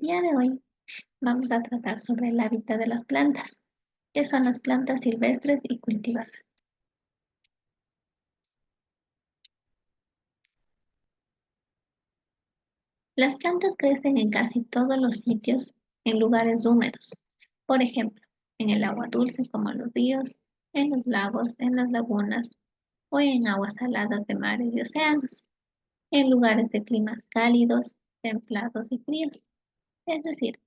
día de hoy vamos a tratar sobre el hábitat de las plantas, que son las plantas silvestres y cultivadas. Las plantas crecen en casi todos los sitios en lugares húmedos, por ejemplo, en el agua dulce como los ríos, en los lagos, en las lagunas o en aguas saladas de mares y océanos, en lugares de climas cálidos, templados y fríos. Es decir,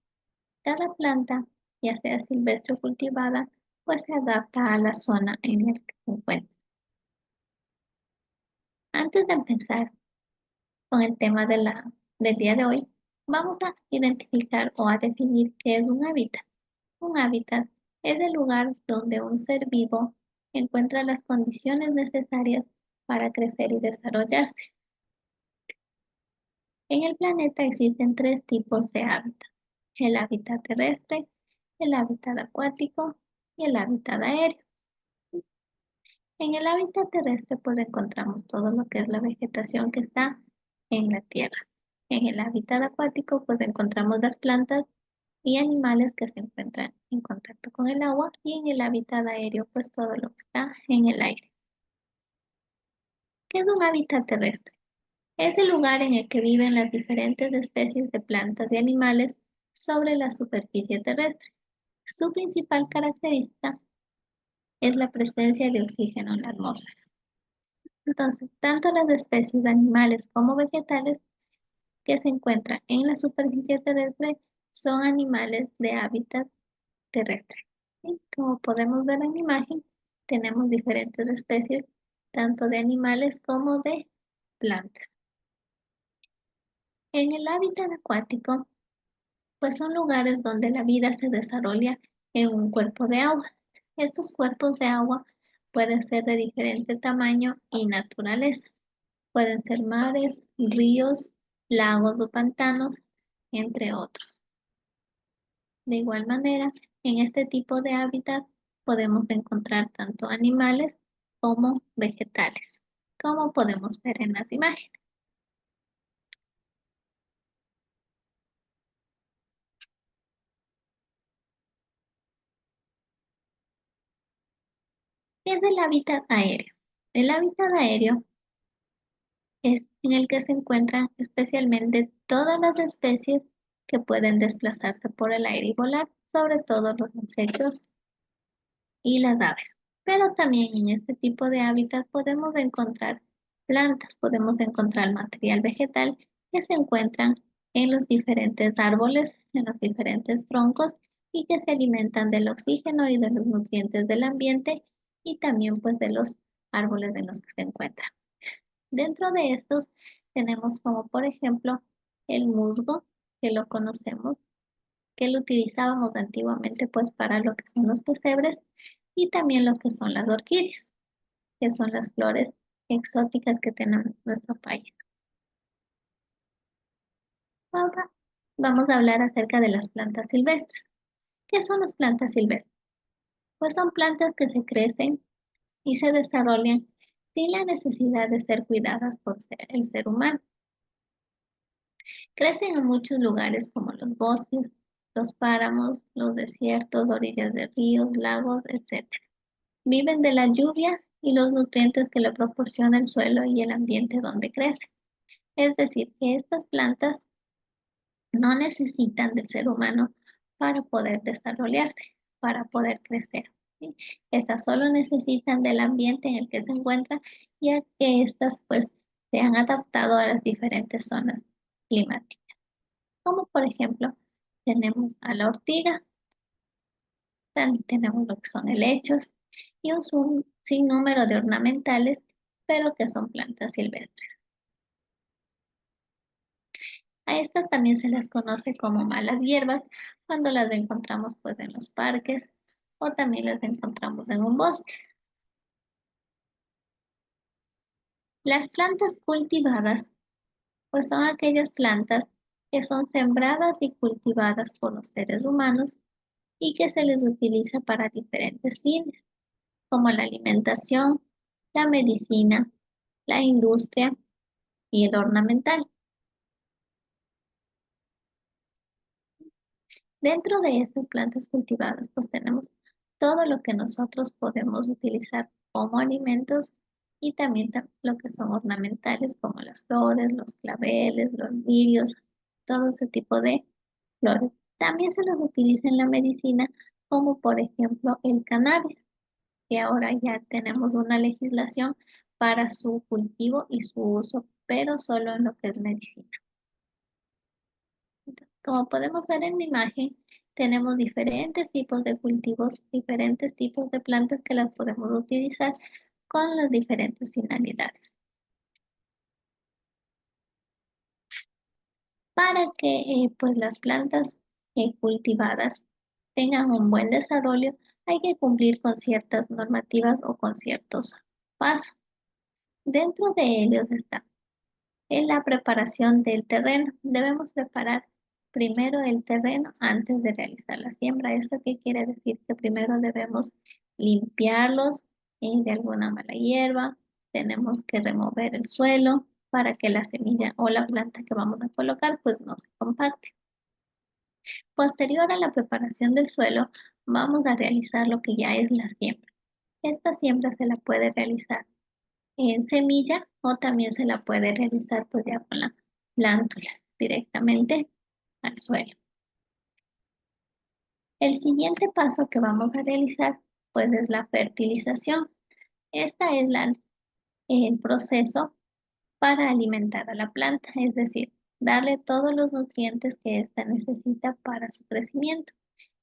cada planta, ya sea silvestre o cultivada, pues se adapta a la zona en la que se encuentra. Antes de empezar con el tema del día de hoy, vamos a identificar o a definir qué es un hábitat. Un hábitat es el lugar donde un ser vivo encuentra las condiciones necesarias para crecer y desarrollarse. En el planeta existen tres tipos de hábitat: el hábitat terrestre, el hábitat acuático y el hábitat aéreo. En el hábitat terrestre pues encontramos todo lo que es la vegetación que está en la tierra. En el hábitat acuático pues encontramos las plantas y animales que se encuentran en contacto con el agua, y en el hábitat aéreo pues todo lo que está en el aire. ¿Qué es un hábitat terrestre? Es el lugar en el que viven las diferentes especies de plantas y animales sobre la superficie terrestre. Su principal característica es la presencia de oxígeno en la atmósfera. Entonces, tanto las especies de animales como vegetales que se encuentran en la superficie terrestre son animales de hábitat terrestre. Y como podemos ver en la imagen, tenemos diferentes especies, tanto de animales como de plantas. En el hábitat acuático, pues son lugares donde la vida se desarrolla en un cuerpo de agua. Estos cuerpos de agua pueden ser de diferente tamaño y naturaleza. Pueden ser mares, ríos, lagos o pantanos, entre otros. De igual manera, en este tipo de hábitat podemos encontrar tanto animales como vegetales, como podemos ver en las imágenes. ¿Qué es el hábitat aéreo? El hábitat aéreo es en el que se encuentran especialmente todas las especies que pueden desplazarse por el aire y volar, sobre todo los insectos y las aves. Pero también en este tipo de hábitat podemos encontrar plantas, podemos encontrar material vegetal que se encuentran en los diferentes árboles, en los diferentes troncos, y que se alimentan del oxígeno y de los nutrientes del ambiente, y también pues de los árboles en los que se encuentran. Dentro de estos tenemos como por ejemplo el musgo, que lo conocemos, que lo utilizábamos antiguamente pues para lo que son los pesebres, y también lo que son las orquídeas, que son las flores exóticas que tenemos en nuestro país. Ahora vamos a hablar acerca de las plantas silvestres. ¿Qué son las plantas silvestres? Pues son plantas que se crecen y se desarrollan sin la necesidad de ser cuidadas por el ser humano. Crecen en muchos lugares como los bosques, los páramos, los desiertos, orillas de ríos, lagos, etc. Viven de la lluvia y los nutrientes que le proporciona el suelo y el ambiente donde crecen. Es decir, que estas plantas no necesitan del ser humano para poder desarrollarse, para poder crecer, ¿sí? Estas solo necesitan del ambiente en el que se encuentran, ya que estas pues se han adaptado a las diferentes zonas climáticas. Como por ejemplo, tenemos a la ortiga, también tenemos lo que son helechos y un sinnúmero de ornamentales, pero que son plantas silvestres. A estas también se las conoce como malas hierbas cuando las encontramos pues en los parques o también las encontramos en un bosque. Las plantas cultivadas pues son aquellas plantas que son sembradas y cultivadas por los seres humanos y que se les utiliza para diferentes fines, como la alimentación, la medicina, la industria y el ornamental. Dentro de estas plantas cultivadas, pues tenemos todo lo que nosotros podemos utilizar como alimentos y también lo que son ornamentales, como las flores, los claveles, los lirios, todo ese tipo de flores. También se los utiliza en la medicina, como por ejemplo el cannabis, que ahora ya tenemos una legislación para su cultivo y su uso, pero solo en lo que es medicina. Como podemos ver en la imagen, tenemos diferentes tipos de cultivos, diferentes tipos de plantas que las podemos utilizar con las diferentes finalidades. Para que pues las plantas cultivadas tengan un buen desarrollo, hay que cumplir con ciertas normativas o con ciertos pasos. Dentro de ellos está en la preparación del terreno. Debemos preparar primero el terreno antes de realizar la siembra. ¿Esto qué quiere decir? Que primero debemos limpiarlos de alguna mala hierba. Tenemos que remover el suelo para que la semilla o la planta que vamos a colocar pues no se compacte. Posterior a la preparación del suelo, vamos a realizar lo que ya es la siembra. Esta siembra se la puede realizar en semilla o también se la puede realizar pues ya con la plántula directamente al suelo. El siguiente paso que vamos a realizar pues es la fertilización. Esta es el proceso para alimentar a la planta, es decir, darle todos los nutrientes que ésta necesita para su crecimiento.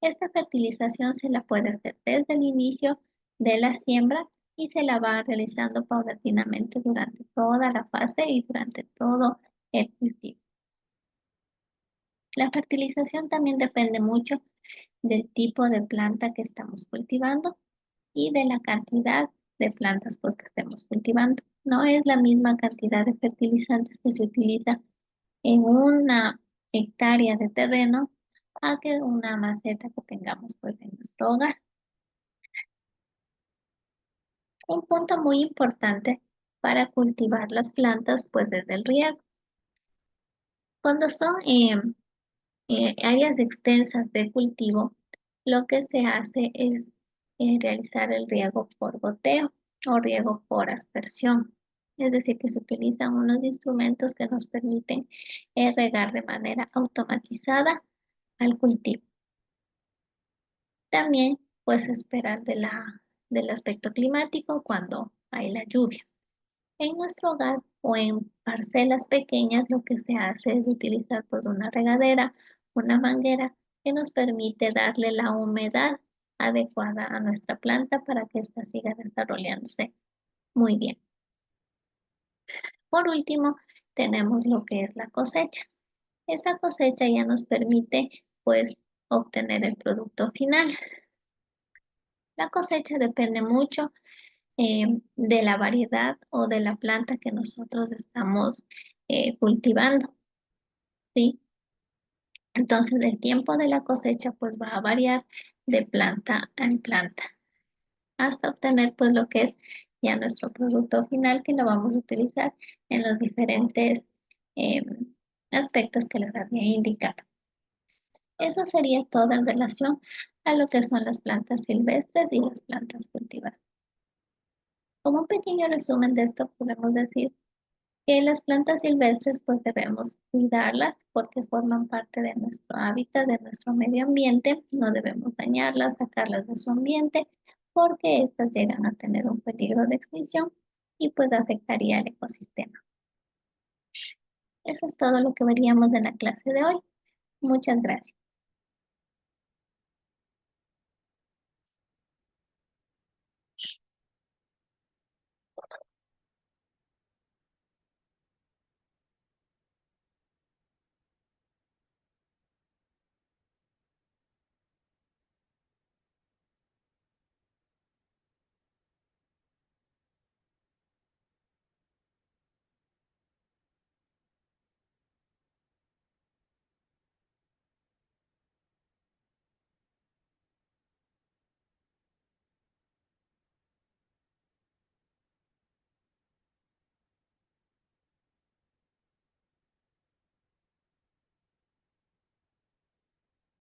Esta fertilización se la puede hacer desde el inicio de la siembra y se la va realizando paulatinamente durante toda la fase y durante todo el cultivo. La fertilización también depende mucho del tipo de planta que estamos cultivando y de la cantidad de plantas pues, que estemos cultivando. No es la misma cantidad de fertilizantes que se utiliza en una hectárea de terreno a que una maceta que tengamos pues, en nuestro hogar. Un punto muy importante para cultivar las plantas pues es el riego. Cuando son áreas extensas de cultivo, lo que se hace es realizar el riego por goteo o riego por aspersión. Es decir, que se utilizan unos instrumentos que nos permiten regar de manera automatizada al cultivo. También pues esperar del aspecto climático cuando hay la lluvia. En nuestro hogar o en parcelas pequeñas lo que se hace es utilizar pues una regadera, una manguera que nos permite darle la humedad adecuada a nuestra planta para que ésta siga desarrollándose muy bien. Por último, tenemos lo que es la cosecha. Esa cosecha ya nos permite pues obtener el producto final. La cosecha depende mucho de la variedad o de la planta que nosotros estamos cultivando, ¿sí? Entonces el tiempo de la cosecha pues va a variar de planta en planta hasta obtener pues lo que es ya nuestro producto final que lo vamos a utilizar en los diferentes eh, aspectos que les había indicado. Eso sería todo en relación a lo que son las plantas silvestres y las plantas cultivadas. Como un pequeño resumen de esto podemos decir que las plantas silvestres pues debemos cuidarlas porque forman parte de nuestro hábitat, de nuestro medio ambiente. No debemos dañarlas, sacarlas de su ambiente porque estas llegan a tener un peligro de extinción y pues afectaría al ecosistema. Eso es todo lo que veríamos en la clase de hoy. Muchas gracias.